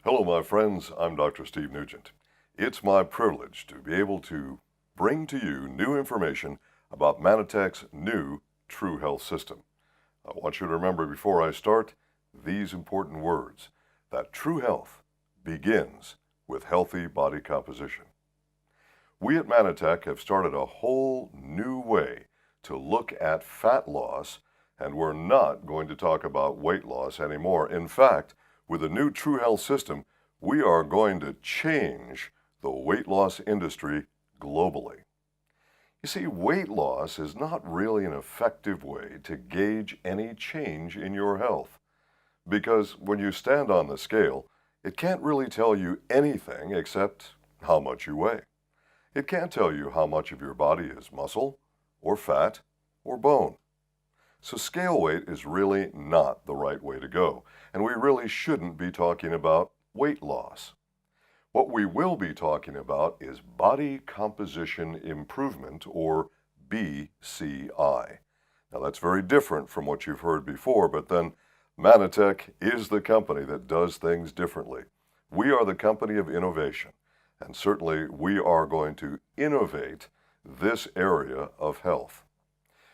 Hello, my friends. I'm Dr. Steve Nugent. It's my privilege to be able to bring to you new information about Manitech's new TruHealth system. I want you to remember before I start these important words, that true health begins with healthy body composition. We at Manitech have started a whole new way to look at fat loss, and we're not going to talk about weight loss anymore. In fact, with the new TruHealth system, we are going to change the weight loss industry globally. You see, weight loss is not really an effective way to gauge any change in your health, because when you stand on the scale, it can't really tell you anything except how much you weigh. It can't tell you how much of your body is muscle, or fat, or bone. So scale weight is really not the right way to go, and we really shouldn't be talking about weight loss. What we will be talking about is body composition improvement, or BCI. Now that's very different from what you've heard before, but then Manitech is the company that does things differently. We are the company of innovation, and certainly we are going to innovate this area of health.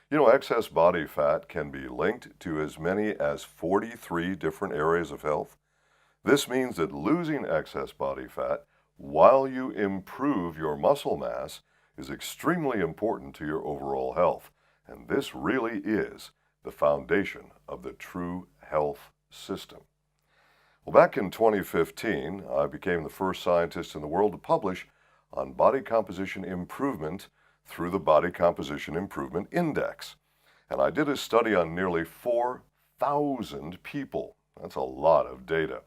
You know, excess body fat can be linked to as many as 43 different areas of health. This means that losing excess body fat while you improve your muscle mass is extremely important to your overall health. And this really is the foundation of the TruHealth system. Well, back in 2015, I became the first scientist in the world to publish on body composition improvement through the Body Composition Improvement Index. And I did a study on nearly 4,000 people. That's a lot of data.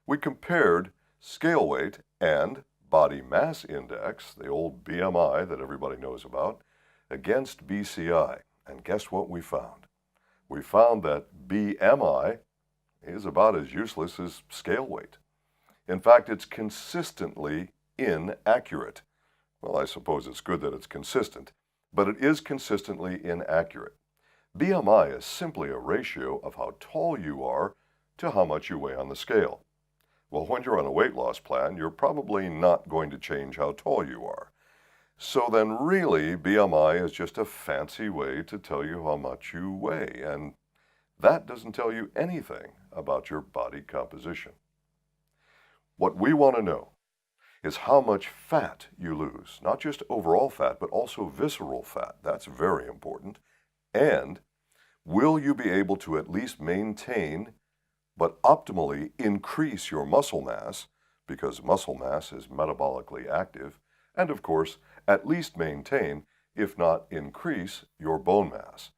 We compared scale weight and body mass index, the old BMI that everybody knows about, against BCI. And guess what we found? We found that BMI is about as useless as scale weight. In fact, it's consistently inaccurate. Well, I suppose it's good that it's consistent, but it is consistently inaccurate. BMI is simply a ratio of how tall you are to how much you weigh on the scale. Well, when you're on a weight loss plan, you're probably not going to change how tall you are. So then really, BMI is just a fancy way to tell you how much you weigh, and that doesn't tell you anything about your body composition. What we want to know is how much fat you lose, not just overall fat, but also visceral fat. That's very important. And will you be able to at least maintain, but optimally increase your muscle mass, because muscle mass is metabolically active, and of course, at least maintain, if not increase, your bone mass.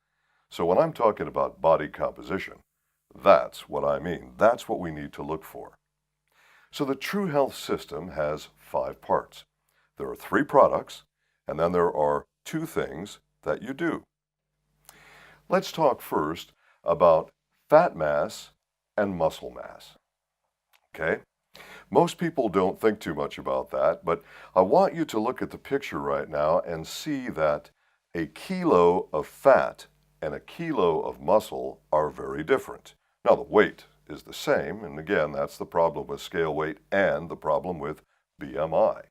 So when I'm talking about body composition, that's what I mean. That's what we need to look for. So the TruHealth system has 5 parts. There are 3 products, and then there are 2 things that you do. Let's talk first about fat mass and muscle mass. Okay? Most people don't think too much about that, but I want you to look at the picture right now and see that a kilo of fat and a kilo of muscle are very different. Now, the weight is the same, and again, that's the problem with scale weight and the problem with BMI.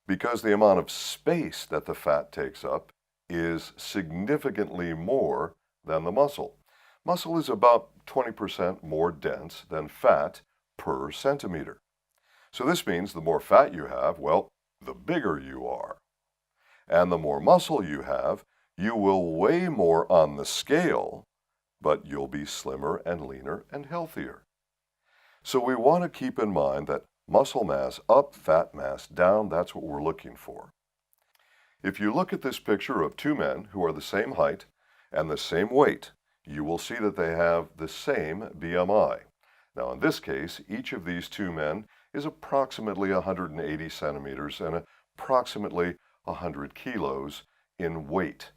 Because the amount of space that the fat takes up is significantly more than the muscle. Muscle is about 20% more dense than fat per centimeter. So this means the more fat you have, well, the bigger you are. And the more muscle you have, you will weigh more on the scale, but you'll be slimmer and leaner and healthier. So we want to keep in mind that muscle mass up, fat mass down, that's what we're looking for. If you look at this picture of 2 men who are the same height and the same weight, you will see that they have the same BMI. Now in this case, each of these 2 men is approximately 180 centimeters and approximately 100 kilos in weight.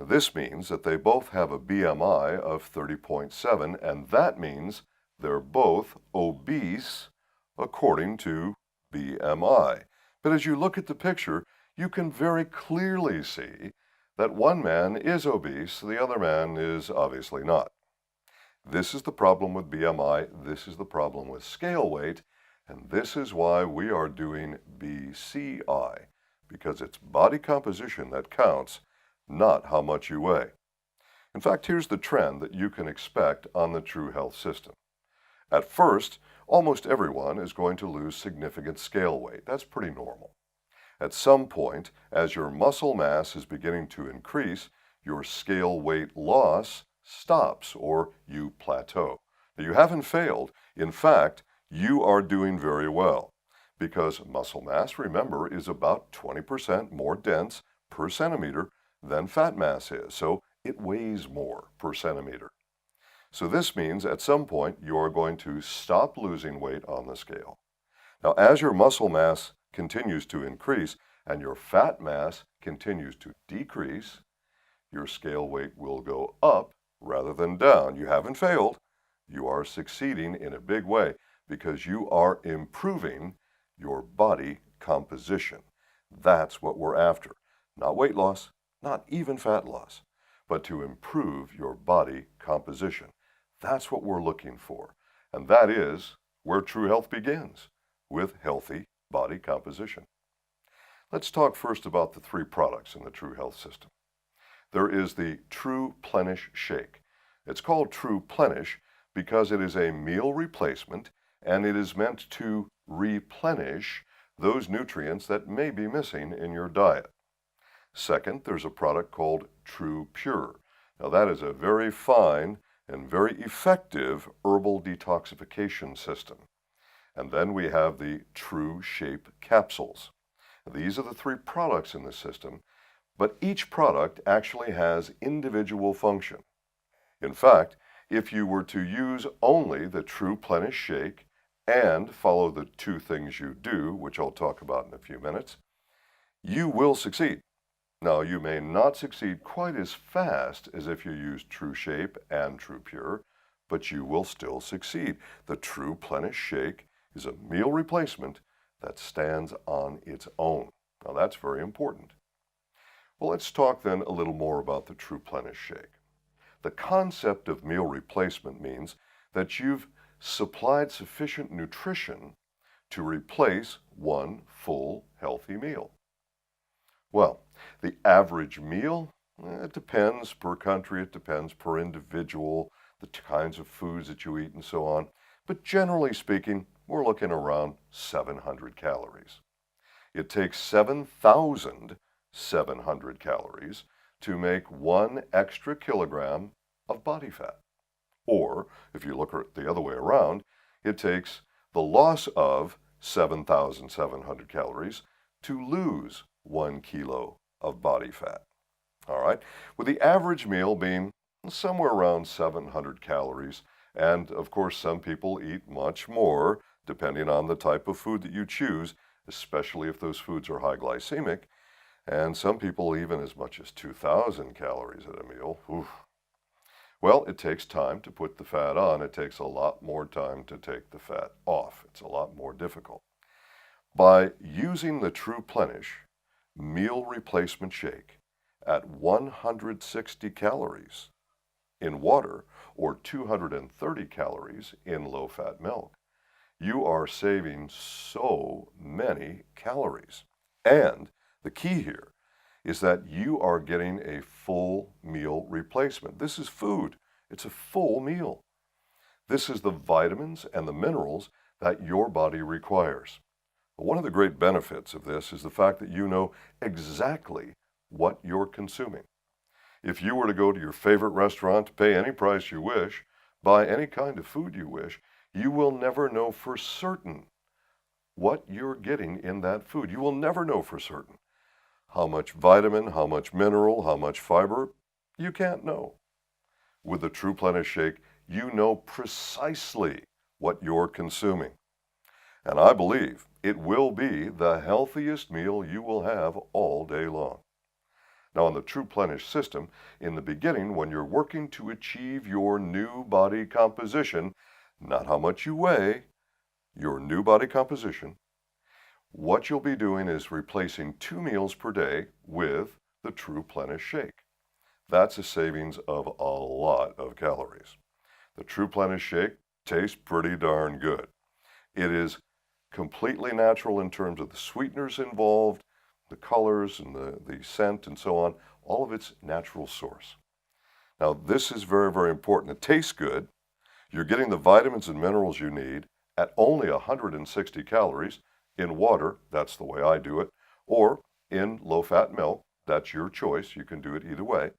This means that they both have a BMI of 30.7, and that means they're both obese according to BMI. But as you look at the picture, you can very clearly see that one man is obese, the other man is obviously not. This is the problem with BMI, this is the problem with scale weight, and this is why we are doing BCI, because it's body composition that counts, not how much you weigh. In fact, here's the trend that you can expect on the TruHealth system. At first, almost everyone is going to lose significant scale weight. That's pretty normal. At some point, as your muscle mass is beginning to increase, your scale weight loss stops or you plateau. Now, you haven't failed. In fact, you are doing very well because muscle mass, remember, is about 20% more dense per centimeter than fat mass is. So it weighs more per centimeter. So this means at some point you are going to stop losing weight on the scale. Now, as your muscle mass continues to increase and your fat mass continues to decrease, your scale weight will go up rather than down. You haven't failed. You are succeeding in a big way because you are improving your body composition. That's what we're after. Not weight loss, not even fat loss, but to improve your body composition. That's what we're looking for. And that is where TruHealth begins, with healthy body composition. Let's talk first about the 3 products in the TruHealth system. There is the TruPlenish Shake. It's called TruPlenish because it is a meal replacement and it is meant to replenish those nutrients that may be missing in your diet. Second, there's a product called TruPure. Now that is a very fine and very effective herbal detoxification system. And then we have the TruShape capsules. These are the 3 products in the system, but each product actually has individual function. In fact, if you were to use only the TruPlenish Shake and follow the 2 things you do, which I'll talk about in a few minutes, you will succeed. Now, you may not succeed quite as fast as if you use TruShape and TruPure, but you will still succeed. The TruPlenish Shake is a meal replacement that stands on its own. Now, that's very important. Well, let's talk then a little more about the TruPlenish Shake. The concept of meal replacement means that you've supplied sufficient nutrition to replace one full, healthy meal. Well, the average meal, it depends per country, it depends per individual, the kinds of foods that you eat and so on. But generally speaking, we're looking around 700 calories. It takes 7,700 calories to make 1 extra kilogram of body fat. Or, if you look at it the other way around, it takes the loss of 7,700 calories to lose 1 kilo of body fat. All right, with the average meal being somewhere around 700 calories, and of course some people eat much more depending on the type of food that you choose, especially if those foods are high glycemic, and some people even as much as 2,000 calories at a meal. Oof. Well, it takes time to put the fat on. It takes a lot more time to take the fat off. It's a lot more difficult. By using the TruPlenish meal replacement shake at 160 calories in water or 230 calories in low-fat milk, you are saving so many calories. And the key here is that you are getting a full meal replacement. This is food. It's a full meal. This is the vitamins and the minerals that your body requires. One of the great benefits of this is the fact that you know exactly what you're consuming. If you were to go to your favorite restaurant, pay any price you wish, buy any kind of food you wish, you will never know for certain what you're getting in that food. You will never know for certain. How much vitamin, how much mineral, how much fiber, you can't know. With the TruPlenish Shake, you know precisely what you're consuming. And I believe it will be the healthiest meal you will have all day long. Now, on the TruPlenish system, in the beginning, when you're working to achieve your new body composition, not how much you weigh, your new body composition, what you'll be doing is replacing 2 meals per day with the TruPlenish Shake. That's a savings of a lot of calories. The TruPlenish shake tastes pretty darn good. It is completely natural in terms of the sweeteners involved, the colors and the scent and so on. All of its natural source. Now, this is very, very important. It tastes good. You're getting the vitamins and minerals you need at only 160 calories in water. That's the way I do it. Or in low-fat milk. That's your choice. You can do it either way.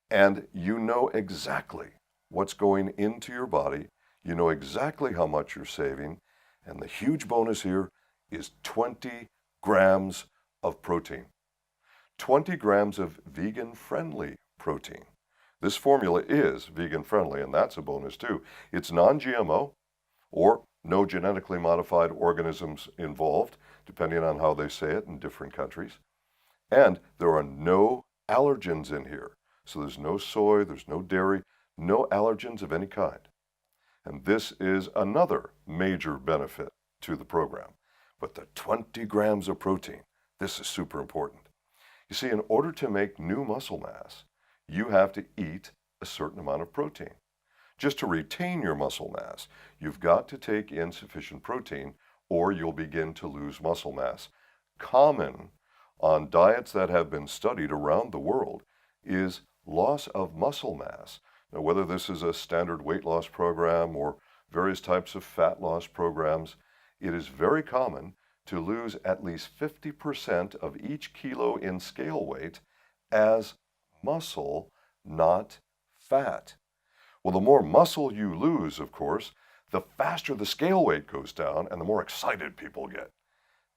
And you know exactly what's going into your body. You know exactly how much you're saving. And the huge bonus here is 20 grams of protein. 20 grams of vegan-friendly protein. This formula is vegan-friendly, and that's a bonus too. It's non-GMO or no genetically modified organisms involved, depending on how they say it in different countries. And there are no allergens in here. So there's no soy, there's no dairy, no allergens of any kind. And this is another major benefit to the program. But the 20 grams of protein, this is super important. You see, in order to make new muscle mass, you have to eat a certain amount of protein. Just to retain your muscle mass, you've got to take in sufficient protein or you'll begin to lose muscle mass. Common on diets that have been studied around the world is loss of muscle mass. Now, whether this is a standard weight loss program or various types of fat loss programs, it is very common to lose at least 50% of each kilo in scale weight as muscle, not fat. Well, the more muscle you lose, of course, the faster the scale weight goes down and the more excited people get.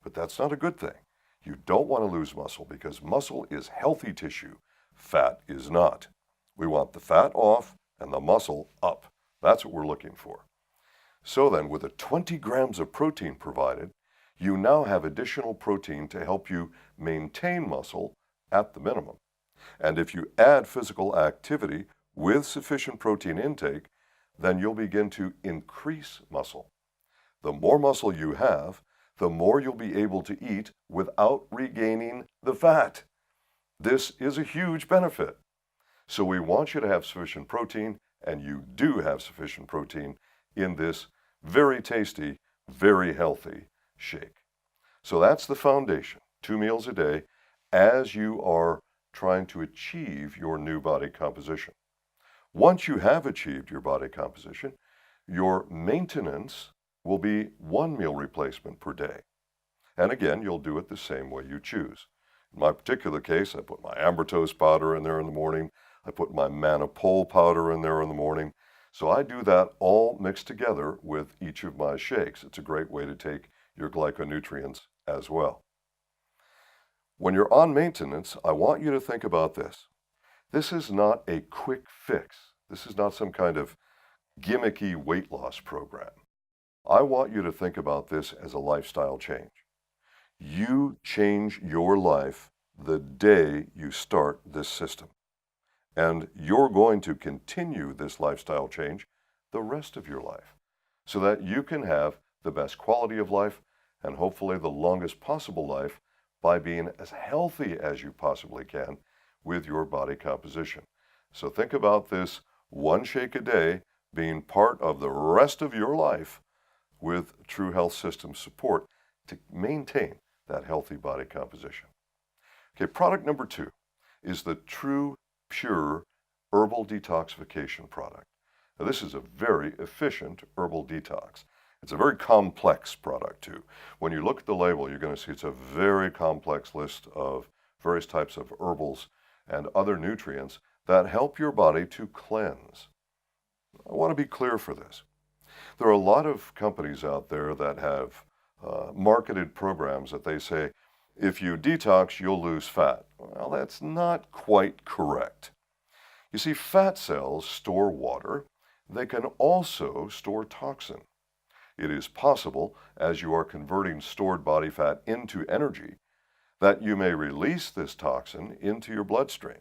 But that's not a good thing. You don't want to lose muscle because muscle is healthy tissue. Fat is not. We want the fat off and the muscle up. That's what we're looking for. So then, with the 20 grams of protein provided, you now have additional protein to help you maintain muscle at the minimum. And if you add physical activity with sufficient protein intake, then you'll begin to increase muscle. The more muscle you have, the more you'll be able to eat without regaining the fat. This is a huge benefit. So we want you to have sufficient protein, and you do have sufficient protein in this very tasty, very healthy shake. So that's the foundation, 2 meals a day, as you are trying to achieve your new body composition. Once you have achieved your body composition, your maintenance will be 1 meal replacement per day. And again, you'll do it the same way you choose. In my particular case, I put my ambertose powder in there in the morning. I put my manipole powder in there in the morning. So I do that all mixed together with each of my shakes. It's a great way to take your glyconutrients as well. When you're on maintenance, I want you to think about this. This is not a quick fix. This is not some kind of gimmicky weight loss program. I want you to think about this as a lifestyle change. You change your life the day you start this system. And you're going to continue this lifestyle change the rest of your life so that you can have the best quality of life and hopefully the longest possible life by being as healthy as you possibly can with your body composition. So think about this 1 shake a day being part of the rest of your life with TruHealth System support to maintain that healthy body composition. Okay, product number 2 is the True Pure Herbal Detoxification product. Now, this is a very efficient herbal detox. It's a very complex product too. When you look at the label, you're going to see it's a very complex list of various types of herbals and other nutrients that help your body to cleanse. I want to be clear for this. There are a lot of companies out there that have marketed programs that they say, if you detox, you'll lose fat. Well, that's not quite correct. You see, fat cells store water. They can also store toxin. It is possible, as you are converting stored body fat into energy, that you may release this toxin into your bloodstream.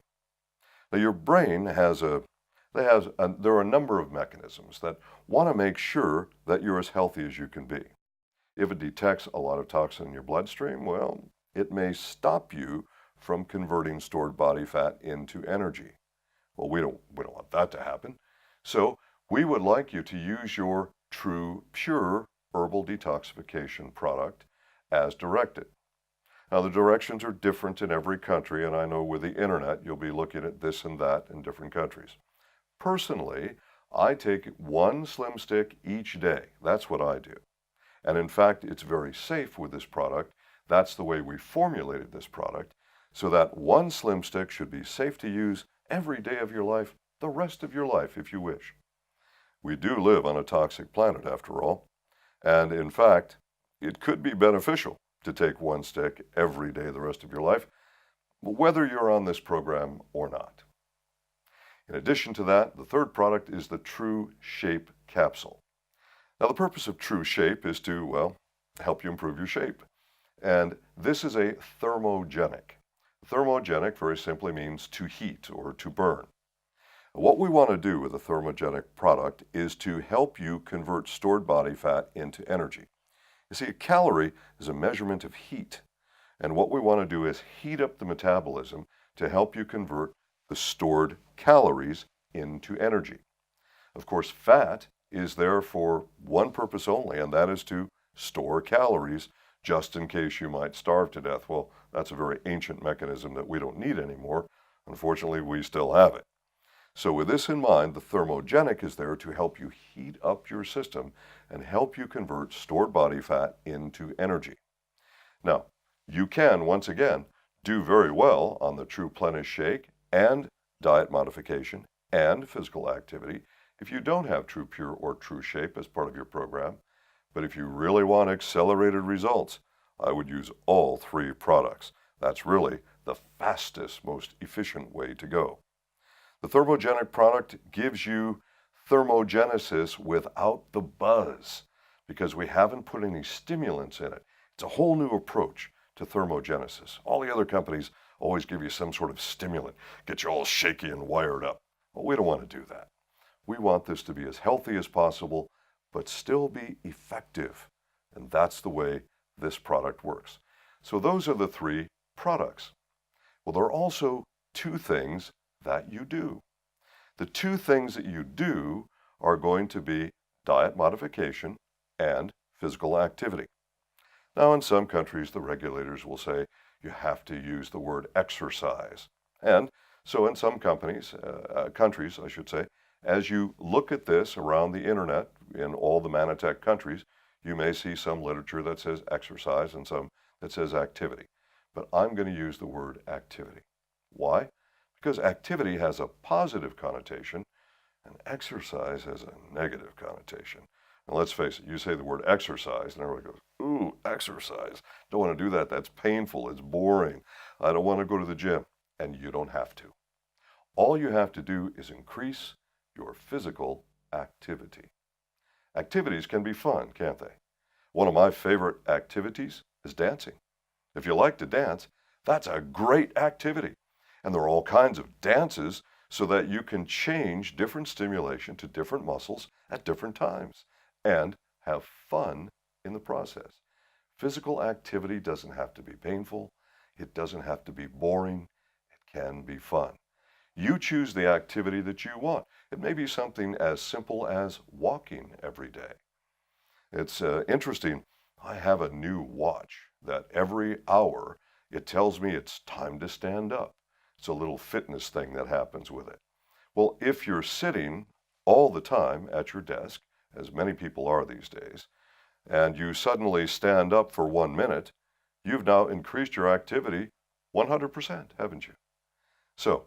Now, your brain there are a number of mechanisms that want to make sure that you're as healthy as you can be. If it detects a lot of toxin in your bloodstream, well, it may stop you from converting stored body fat into energy. Well, we don't want that to happen. So we would like you to use your True Pure herbal detoxification product as directed. Now, the directions are different in every country, and I know with the internet you'll be looking at this and that in different countries. Personally, I take one slim stick each day. That's what I do. And in fact, it's very safe with this product. That's the way we formulated this product, so that one slim stick should be safe to use every day of your life, the rest of your life if you wish. We do live on a toxic planet after all, and in fact, it could be beneficial to take one stick every day the rest of your life, whether you're on this program or not. In addition to that, the third product is the True Shape capsule. Now, the purpose of True Shape is to, well, help you improve your shape. And this is a thermogenic. Thermogenic very simply means to heat or to burn. What we want to do with a thermogenic product is to help you convert stored body fat into energy. You see, a calorie is a measurement of heat. And what we want to do is heat up the metabolism to help you convert the stored calories into energy. Of course, fat is there for one purpose only, and that is to store calories just in case you might starve to death. Well, that's a very ancient mechanism that we don't need anymore. Unfortunately, we still have it. So with this in mind, the thermogenic is there to help you heat up your system and help you convert stored body fat into energy. Now, you can, once again, do very well on the True Plenish Shake and diet modification and physical activity if you don't have True Pure or True Shape as part of your program. But if you really want accelerated results, I would use all three products. That's really the fastest, most efficient way to go. The thermogenic product gives you thermogenesis without the buzz because we haven't put any stimulants in it. It's a whole new approach to thermogenesis. All the other companies always give you some sort of stimulant, get you all shaky and wired up. Well, we don't want to do that. We want this to be as healthy as possible, but still be effective. And that's the way this product works. So those are the three products. Well, there are also two things that you do. The two things that you do are going to be diet modification and physical activity. Now, in some countries, the regulators will say you have to use the word exercise. And so in some countries, I should say, as you look at this around the internet in all the Manatech countries, you may see some literature that says exercise and some that says activity. But I'm going to use the word activity. Why? Because activity has a positive connotation and exercise has a negative connotation. And let's face it, you say the word exercise and everybody goes, ooh, exercise. Don't want to do that. That's painful. It's boring. I don't want to go to the gym. And you don't have to. All you have to do is increase your physical activity. Activities can be fun, can't they? One of my favorite activities is dancing. If you like to dance, that's a great activity. And there are all kinds of dances so that you can change different stimulation to different muscles at different times and have fun in the process. Physical activity doesn't have to be painful. It doesn't have to be boring. It can be fun. You choose the activity that you want. It may be something as simple as walking every day. It's interesting. I have a new watch that every hour it tells me it's time to stand up. It's a little fitness thing that happens with it. Well, if you're sitting all the time at your desk, as many people are these days, and you suddenly stand up for 1 minute, you've now increased your activity 100%, haven't you? So,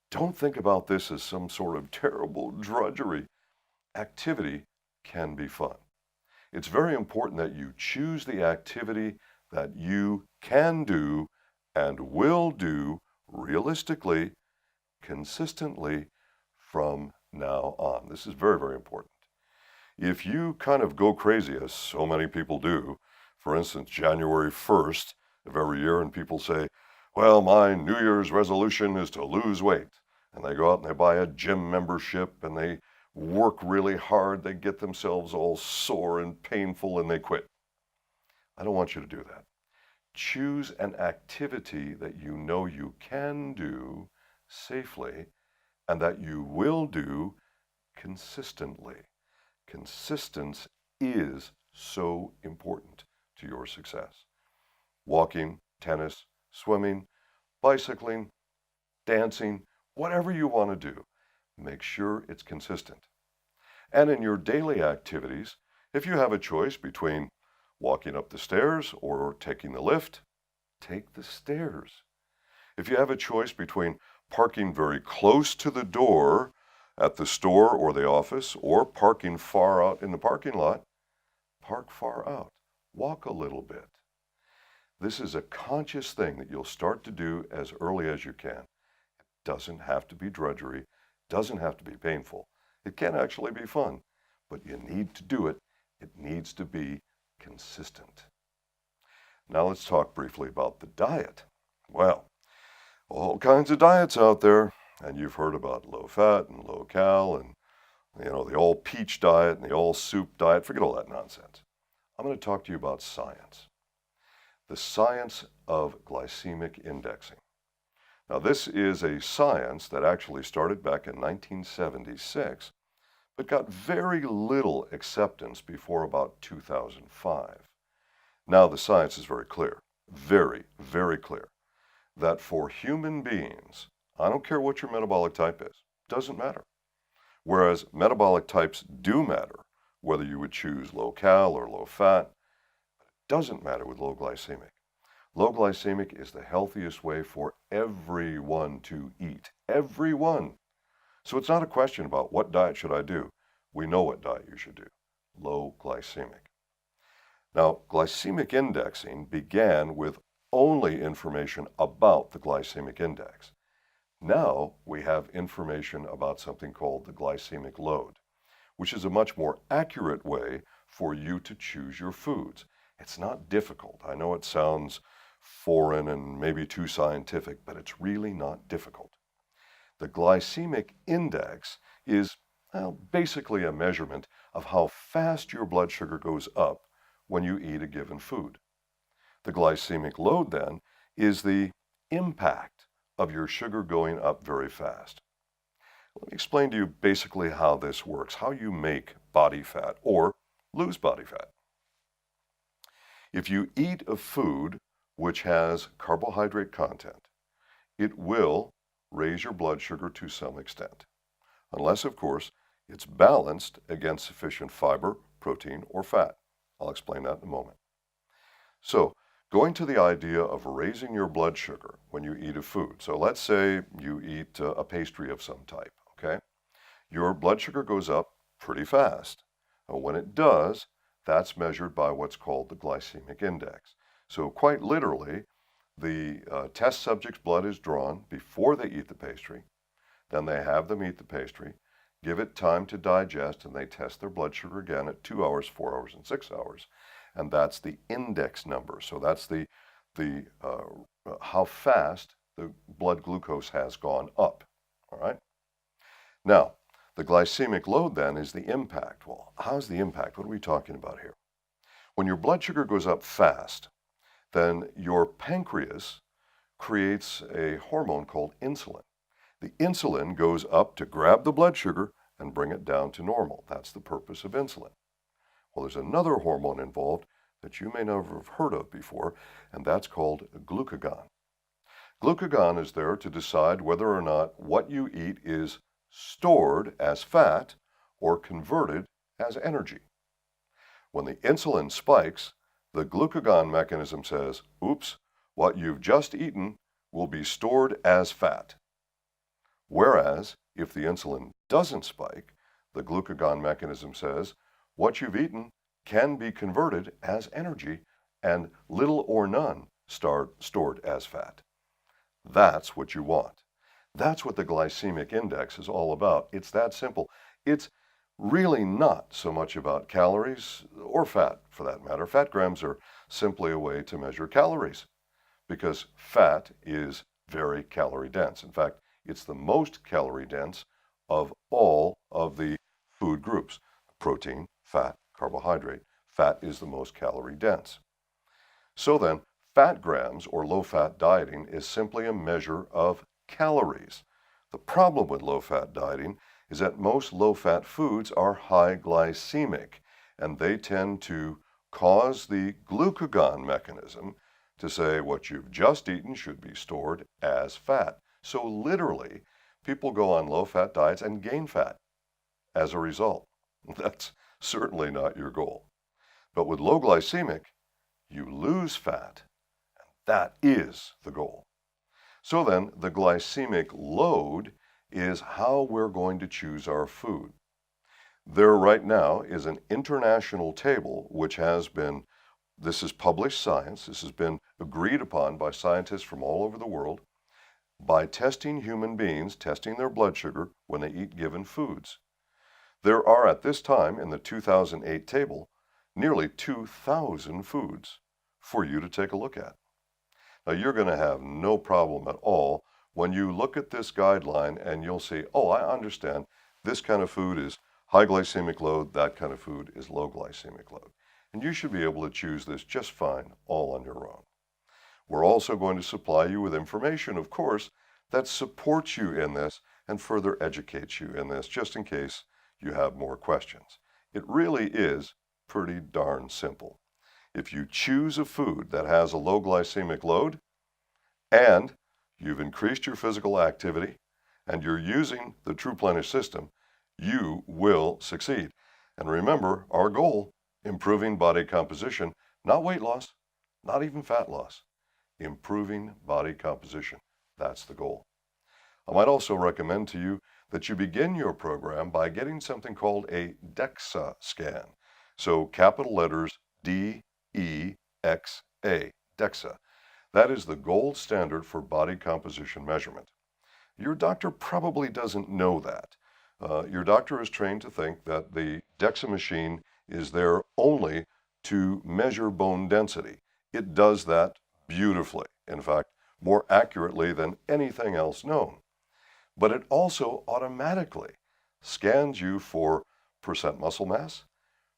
don't think about this as some sort of terrible drudgery. Activity can be fun. It's very important that you choose the activity that you can do and will do realistically, consistently from now on. This is very, very important. If you kind of go crazy, as so many people do, for instance, January 1st of every year, and people say, well, my New Year's resolution is to lose weight. And they go out and they buy a gym membership and they work really hard. They get themselves all sore and painful and they quit. I don't want you to do that. Choose an activity that you know you can do safely and that you will do consistently. Consistency is so important to your success. Walking, tennis, swimming, bicycling, dancing, whatever you want to do, make sure it's consistent. And in your daily activities, if you have a choice between walking up the stairs or taking the lift, take the stairs. If you have a choice between parking very close to the door at the store or the office or parking far out in the parking lot, park far out. Walk a little bit. This is a conscious thing that you'll start to do as early as you can. It doesn't have to be drudgery, doesn't have to be painful. It can actually be fun, but you need to do it. It needs to be consistent. Now let's talk briefly about the diet. Well, all kinds of diets out there, and you've heard about low fat and low cal and the all peach diet and the all soup diet. Forget all that nonsense. I'm going to talk to you about science. The science of glycemic indexing. Now this is a science that actually started back in 1976, but got very little acceptance before about 2005. Now the science is very clear, very, very clear, that for human beings, I don't care what your metabolic type is, doesn't matter. Whereas metabolic types do matter, whether you would choose low cal or low fat, it doesn't matter with low glycemic. Low glycemic is the healthiest way for everyone to eat, everyone. So it's not a question about what diet should I do. We know what diet you should do, low glycemic. Now, glycemic indexing began with only information about the glycemic index. Now we have information about something called the glycemic load, which is a much more accurate way for you to choose your foods. It's not difficult. I know it sounds foreign and maybe too scientific, but it's really not difficult. The glycemic index is basically a measurement of how fast your blood sugar goes up when you eat a given food. The glycemic load then is the impact of your sugar going up very fast. Let me explain to you basically how this works, how you make body fat or lose body fat. If you eat a food which has carbohydrate content, it will raise your blood sugar to some extent, unless, of course, it's balanced against sufficient fiber, protein, or fat. I'll explain that in a moment. So, going to the idea of raising your blood sugar when you eat a food. So let's say you eat a pastry of some type, okay? Your blood sugar goes up pretty fast. When it does, that's measured by what's called the glycemic index. So quite literally, the test subject's blood is drawn before they eat the pastry. Then they have them eat the pastry, give it time to digest, and they test their blood sugar again at 2 hours, 4 hours, and 6 hours. And that's the index number. So that's how fast the blood glucose has gone up. All right. Now, the glycemic load then is the impact. Well, how's the impact? What are we talking about here? When your blood sugar goes up fast, then your pancreas creates a hormone called insulin. The insulin goes up to grab the blood sugar and bring it down to normal. That's the purpose of insulin. Well, there's another hormone involved that you may never have heard of before, and that's called glucagon. Glucagon is there to decide whether or not what you eat is stored as fat or converted as energy. When the insulin spikes, the glucagon mechanism says, oops, what you've just eaten will be stored as fat. Whereas, if the insulin doesn't spike, the glucagon mechanism says, what you've eaten can be converted as energy and little or none stored as fat. That's what you want. That's what the glycemic index is all about. It's that simple. It's really not so much about calories or fat, for that matter. Fat grams are simply a way to measure calories because fat is very calorie dense. In fact, it's the most calorie dense of all of the food groups: protein, fat, carbohydrate. Fat is the most calorie dense. So then, fat grams or low-fat dieting is simply a measure of calories. The problem with low-fat dieting is that most low-fat foods are high glycemic, and they tend to cause the glucagon mechanism to say what you've just eaten should be stored as fat. So literally, people go on low-fat diets and gain fat as a result. That's certainly not your goal. But with low glycemic, you lose fat. That is the goal. So then, the glycemic load is how we're going to choose our food. There right now is an international table which has been, this is published science, this has been agreed upon by scientists from all over the world by testing human beings, testing their blood sugar when they eat given foods. There are at this time in the 2008 table nearly 2,000 foods for you to take a look at. Now you're going to have no problem at all when you look at this guideline and you'll see, oh, I understand this kind of food is high glycemic load, that kind of food is low glycemic load. And you should be able to choose this just fine all on your own. We're also going to supply you with information, of course, that supports you in this and further educates you in this, just in case you have more questions. It really is pretty darn simple. If you choose a food that has a low glycemic load and you've increased your physical activity and you're using the TruPlenish system, you will succeed. And remember, our goal, improving body composition, not weight loss, not even fat loss, improving body composition. That's the goal. I might also recommend to you that you begin your program by getting something called a DEXA scan. So capital letters D-E-X-A, DEXA. That is the gold standard for body composition measurement. Your doctor probably doesn't know that. Your doctor is trained to think that the DEXA machine is there only to measure bone density. It does that beautifully, in fact, more accurately than anything else known. But it also automatically scans you for percent muscle mass,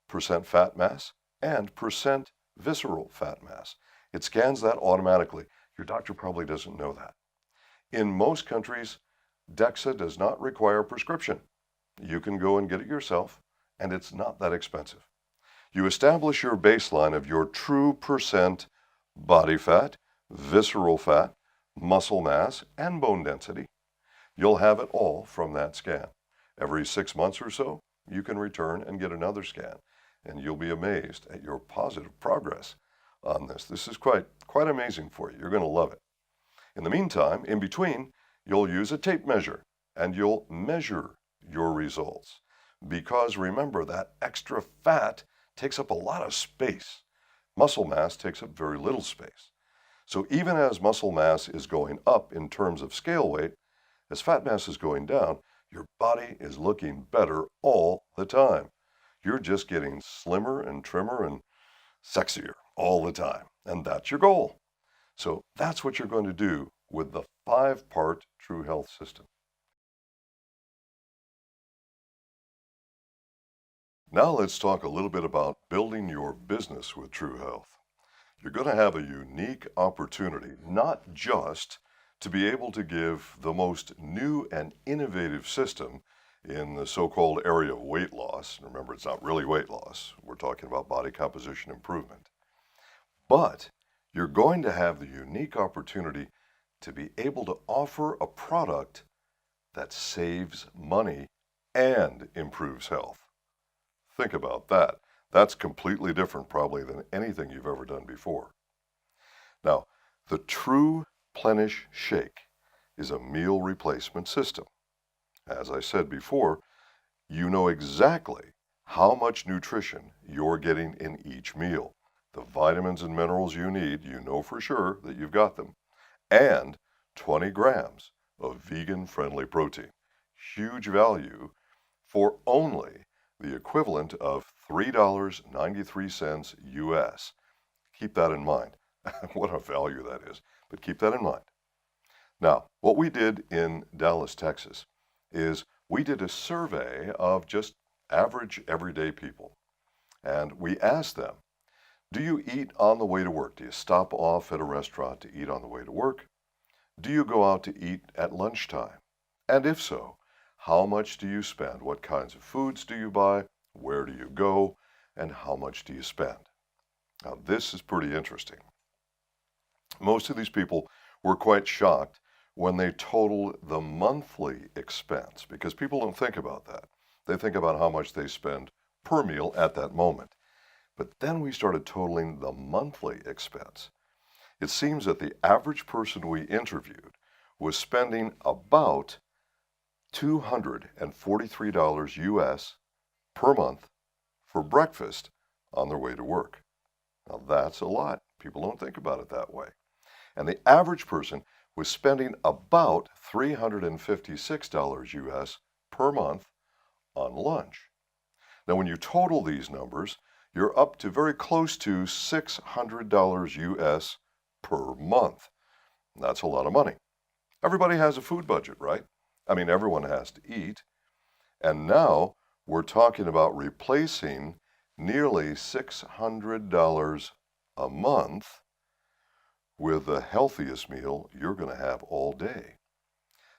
percent fat mass, and percent visceral fat mass. It scans that automatically. Your doctor probably doesn't know that. In most countries, DEXA does not require a prescription. You can go and get it yourself, and it's not that expensive. You establish your baseline of your true percent body fat, visceral fat, muscle mass, and bone density. You'll have it all from that scan. Every 6 months or so, you can return and get another scan, and you'll be amazed at your positive progress on this. This is quite amazing for you. You're going to love it. In the meantime, in between, you'll use a tape measure, and you'll measure your results. Because remember, that extra fat takes up a lot of space. Muscle mass takes up very little space. So even as muscle mass is going up in terms of scale weight, as fat mass is going down, your body is looking better all the time. You're just getting slimmer and trimmer and sexier all the time. And that's your goal. So that's what you're going to do with the 5-part TruHealth system. Now let's talk a little bit about building your business with TruHealth. You're going to have a unique opportunity, not just to be able to give the most new and innovative system in the so-called area of weight loss. Remember, it's not really weight loss. We're talking about body composition improvement. But you're going to have the unique opportunity to be able to offer a product that saves money and improves health. Think about that. That's completely different probably than anything you've ever done before. Now, the TruPlenish Shake is a meal replacement system. As I said before, you know exactly how much nutrition you're getting in each meal. The vitamins and minerals you need, you know for sure that you've got them. And 20 grams of vegan-friendly protein. Huge value for only the equivalent of $3.93 US. Keep that in mind. What a value that is. But keep that in mind. Now, what we did in Dallas, Texas, is we did a survey of just average, everyday people. And we asked them, do you eat on the way to work? Do you stop off at a restaurant to eat on the way to work? Do you go out to eat at lunchtime? And if so, How much do you spend? What kinds of foods do you buy? Where do you go? And how much do you spend? Now, this is pretty interesting. Most of these people were quite shocked when they totaled the monthly expense, because people don't think about that. They think about how much they spend per meal at that moment. But then we started totaling the monthly expense. It seems that the average person we interviewed was spending about $243 US per month for breakfast on their way to work. Now that's a lot. People don't think about it that way. And the average person was spending about $356 US per month on lunch. Now when you total these numbers, you're up to very close to $600 US per month. That's a lot of money. Everybody has a food budget, right? I mean, everyone has to eat. And now we're talking about replacing nearly $600 a month with the healthiest meal you're going to have all day.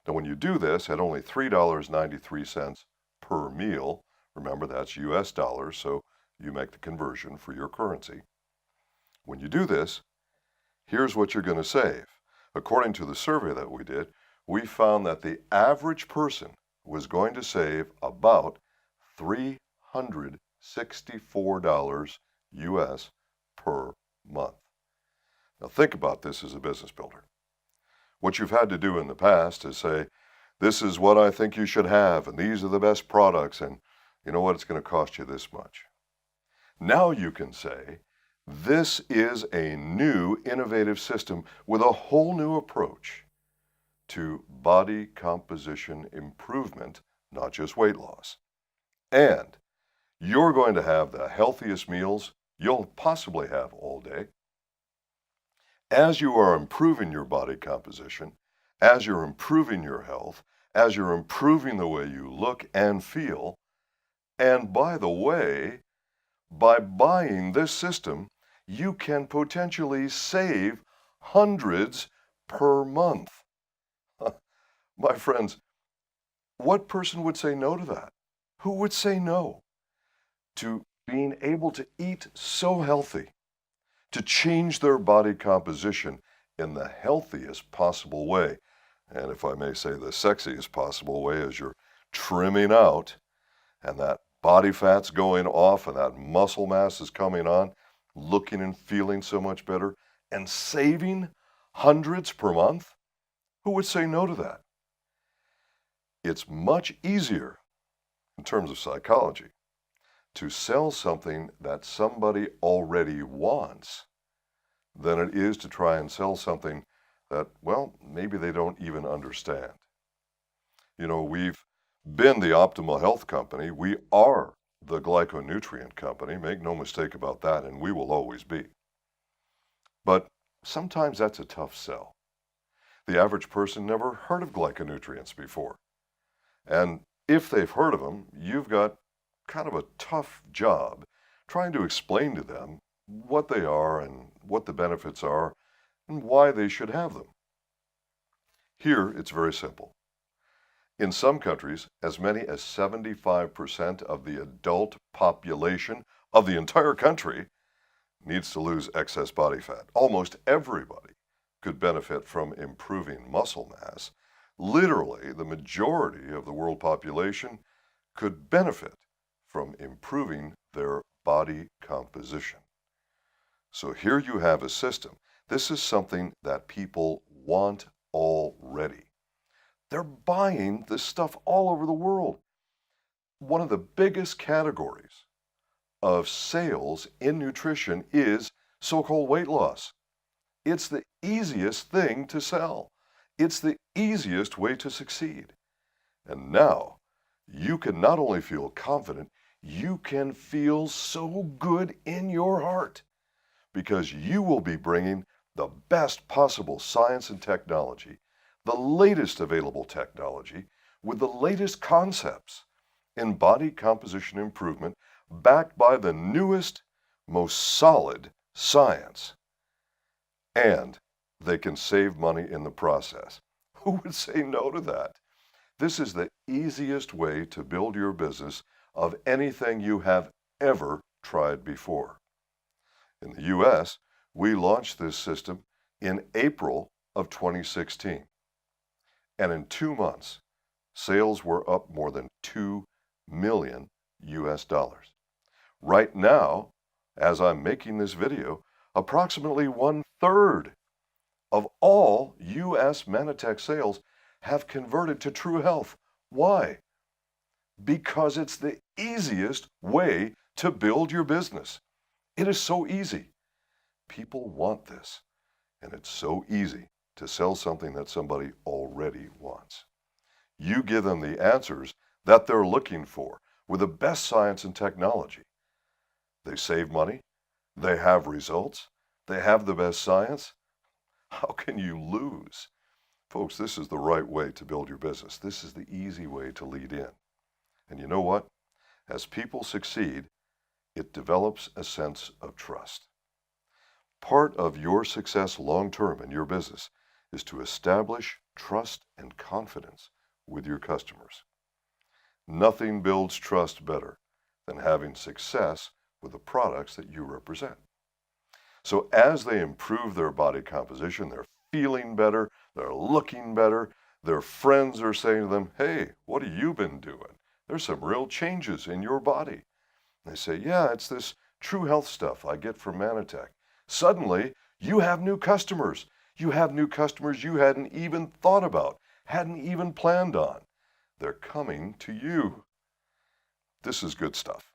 Now, when you do this at only $3.93 per meal, remember that's US dollars, so you make the conversion for your currency. When you do this, here's what you're going to save. According to the survey that we did, we found that the average person was going to save about $364 US per month. Now think about this as a business builder. What you've had to do in the past is say, this is what I think you should have, and these are the best products, and you know what, it's going to cost you this much. Now you can say, this is a new innovative system with a whole new approach to body composition improvement, not just weight loss. And you're going to have the healthiest meals you'll possibly have all day. As you are improving your body composition, as you're improving your health, as you're improving the way you look and feel, and by the way, by buying this system, you can potentially save hundreds per month. My friends, what person would say no to that? Who would say no to being able to eat so healthy, to change their body composition in the healthiest possible way? And if I may say, the sexiest possible way, as you're trimming out and that body fat's going off and that muscle mass is coming on, looking and feeling so much better, and saving hundreds per month? Who would say no to that? It's much easier, in terms of psychology, to sell something that somebody already wants than it is to try and sell something that, well, maybe they don't even understand. You know, we've been the optimal health company. We are the glyconutrient company. Make no mistake about that, and we will always be. But sometimes that's a tough sell. The average person never heard of glyconutrients before. And if they've heard of them, you've got kind of a tough job trying to explain to them what they are and what the benefits are and why they should have them. Here, it's very simple. In some countries, as many as 75% of the adult population of the entire country needs to lose excess body fat. Almost everybody could benefit from improving muscle mass. Literally, the majority of the world population could benefit from improving their body composition. So here you have a system. This is something that people want already. They're buying this stuff all over the world. One of the biggest categories of sales in nutrition is so-called weight loss. It's the easiest thing to sell. It's the easiest way to succeed. And now you can not only feel confident, you can feel so good in your heart because you will be bringing the best possible science and technology, the latest available technology with the latest concepts in body composition improvement backed by the newest, most solid science. And they can save money in the process. Who would say no to that? This is the easiest way to build your business of anything you have ever tried before. In the U.S., we launched this system in April of 2016. And in 2 months, sales were up more than $2 million US dollars. Right now, as I'm making this video, approximately 1/3 of all U.S. Manitech sales have converted to TruHealth. Why? Because it's the easiest way to build your business. It is so easy. People want this, and it's so easy to sell something that somebody already wants. You give them the answers that they're looking for with the best science and technology. They save money, they have results, they have the best science. How can you lose? Folks, this is the right way to build your business. This is the easy way to lead in. And you know what? As people succeed, it develops a sense of trust. Part of your success long-term in your business is to establish trust and confidence with your customers. Nothing builds trust better than having success with the products that you represent. So as they improve their body composition, they're feeling better, they're looking better, their friends are saying to them, "Hey, what have you been doing? There's some real changes in your body." They say, "Yeah, it's this TruHealth stuff I get from Manitech." Suddenly, you have new customers. You have new customers you hadn't even thought about, hadn't even planned on. They're coming to you. This is good stuff.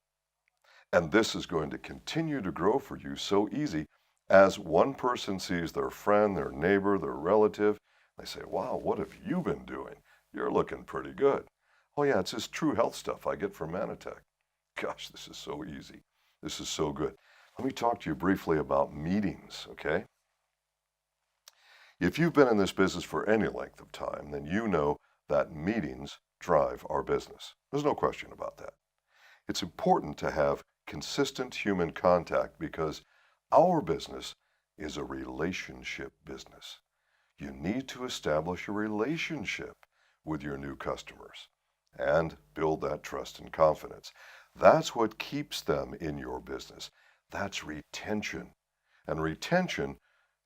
And this is going to continue to grow for you so easy as one person sees their friend, their neighbor, their relative. They say, "Wow, what have you been doing? You're looking pretty good." "Oh yeah, it's this TruHealth stuff I get from Manitech." Gosh, this is so easy. This is so good. Let me talk to you briefly about meetings, okay? If you've been in this business for any length of time, then you know that meetings drive our business. There's no question about that. It's important to have consistent human contact because our business is a relationship business. You need to establish a relationship with your new customers and build that trust and confidence. That's what keeps them in your business. That's retention. And retention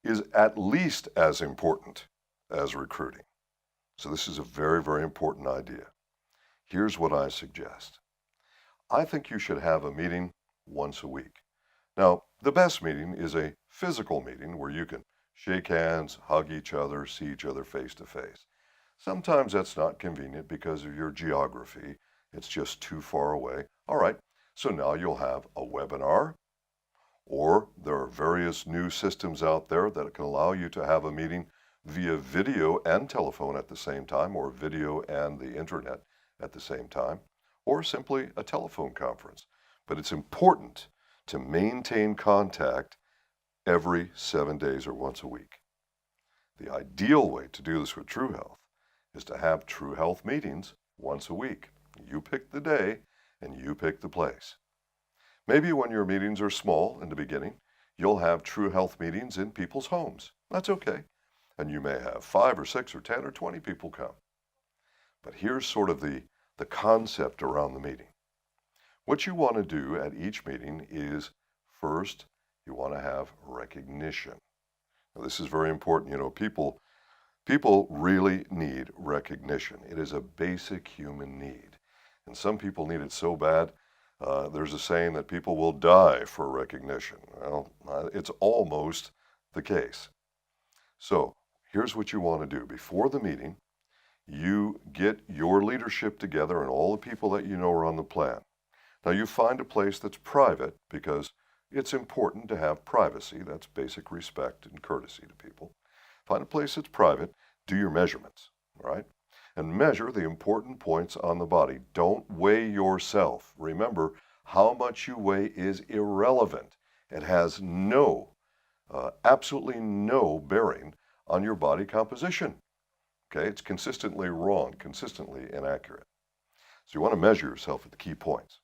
is at least as important as recruiting. So this is a very, very important idea. Here's what I suggest. I think you should have a meeting once a week. Now, the best meeting is a physical meeting where you can shake hands, hug each other, see each other face to face. Sometimes that's not convenient because of your geography. It's just too far away. All right, so now you'll have a webinar, or there are various new systems out there that can allow you to have a meeting via video and telephone at the same time, or video and the internet at the same time, or simply a telephone conference. But it's important to maintain contact every 7 days or once a week. The ideal way to do this with TruHealth is to have TruHealth meetings once a week. You pick the day and you pick the place. Maybe when your meetings are small in the beginning, you'll have TruHealth meetings in people's homes. That's okay. And you may have 5 or 6 or 10 or 20 people come. But here's sort of the concept around the meeting. What you want to do at each meeting is, first, you want to have recognition. Now, this is very important. You know, people really need recognition. It is a basic human need. And some people need it so bad, there's a saying that people will die for recognition. Well, it's almost the case. So here's what you want to do. Before the meeting, you get your leadership together and all the people that you know are on the plan. Now you find a place that's private because it's important to have privacy. That's basic respect and courtesy to people. Find a place that's private. Do your measurements, all right? And measure the important points on the body. Don't weigh yourself. Remember, how much you weigh is irrelevant. It has absolutely no bearing on your body composition. Okay, it's consistently wrong, consistently inaccurate. So you want to measure yourself at the key points.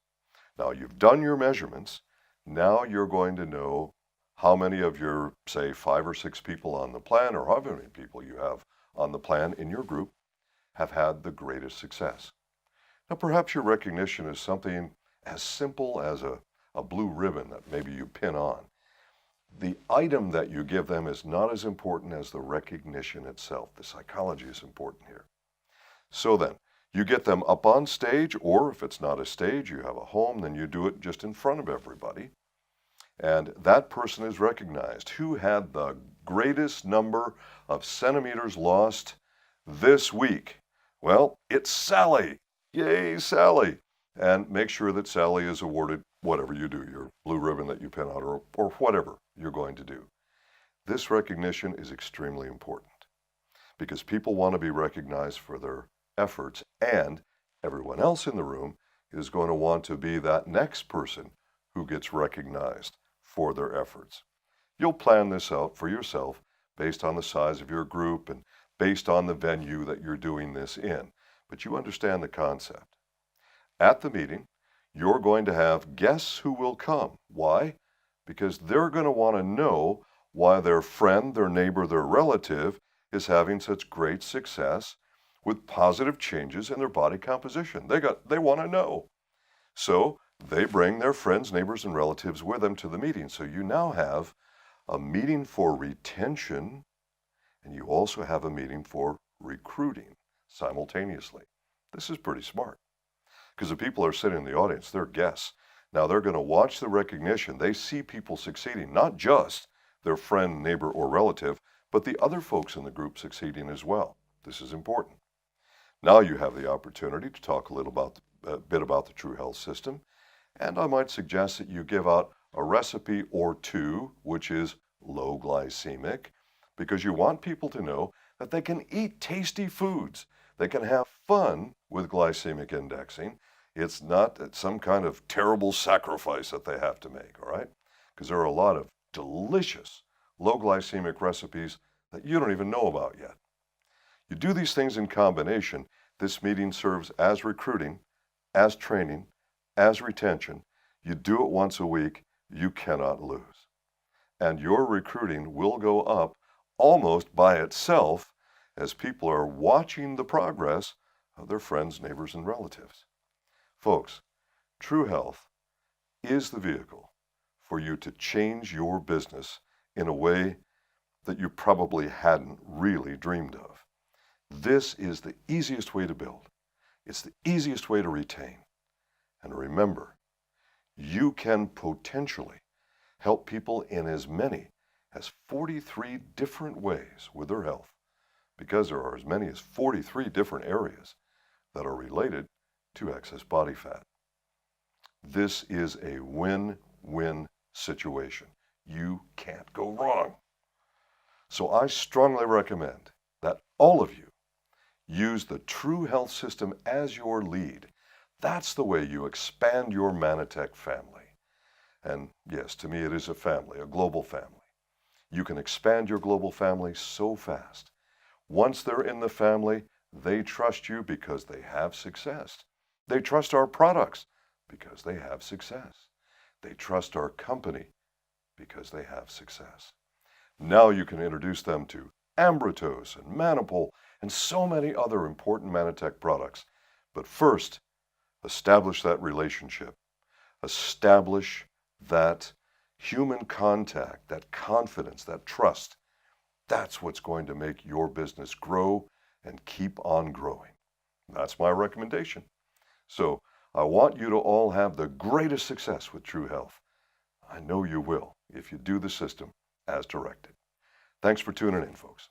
Now you've done your measurements. Now you're going to know how many of your, say, 5 or 6 people on the plan, or how many people you have on the plan in your group. have had the greatest success. Now, perhaps your recognition is something as simple as a blue ribbon that maybe you pin on. The item that you give them is not as important as the recognition itself. The psychology is important here. So then, you get them up on stage, or if it's not a stage, you have a home, then you do it just in front of everybody. And that person is recognized. Who had the greatest number of centimeters lost this week? Well, it's Sally. Yay, Sally. And make sure that Sally is awarded whatever you do, your blue ribbon that you pin out, or whatever you're going to do. This recognition is extremely important because people want to be recognized for their efforts, and everyone else in the room is going to want to be that next person who gets recognized for their efforts. You'll plan this out for yourself based on the size of your group and based on the venue that you're doing this in, but you understand the concept. At the meeting, you're going to have guests who will come. Why? Because they're going to want to know why their friend, their neighbor, their relative is having such great success with positive changes in their body composition. They want to know. So they bring their friends, neighbors, and relatives with them to the meeting. So you now have a meeting for retention, and you also have a meeting for recruiting simultaneously. This is pretty smart because the people are sitting in the audience, they're guests. Now they're going to watch the recognition. They see people succeeding, not just their friend, neighbor, or relative, but the other folks in the group succeeding as well. This is important. Now you have the opportunity to talk a bit about the TruHealth system, and I might suggest that you give out a recipe or two, which is low glycemic, because you want people to know that they can eat tasty foods. They can have fun with glycemic indexing. It's not some kind of terrible sacrifice that they have to make, all right? Because there are a lot of delicious low glycemic recipes that you don't even know about yet. You do these things in combination. This meeting serves as recruiting, as training, as retention. You do it once a week, you cannot lose. And your recruiting will go up almost by itself as people are watching the progress of their friends, neighbors, and relatives. Folks, TruHealth is the vehicle for you to change your business in a way that you probably hadn't really dreamed of. This is the easiest way to build. It's the easiest way to retain. And remember, you can potentially help people in as many as 43 different ways with their health, because there are as many as 43 different areas that are related to excess body fat. This is a win-win situation. You can't go wrong. So I strongly recommend that all of you use the TruHealth system as your lead. That's the way you expand your Manitech family. And yes, to me it is a family, a global family. You can expand your global family so fast. Once they're in the family, they trust you because they have success. They trust our products because they have success. They trust our company because they have success. Now you can introduce them to Ambritose and Manipul and so many other important Manitech products. But first, establish that relationship. Establish that human contact, that confidence, that trust. That's what's going to make your business grow and keep on growing. That's my recommendation. So I want you to all have the greatest success with TruHealth. I know you will if you do the system as directed. Thanks for tuning in, folks.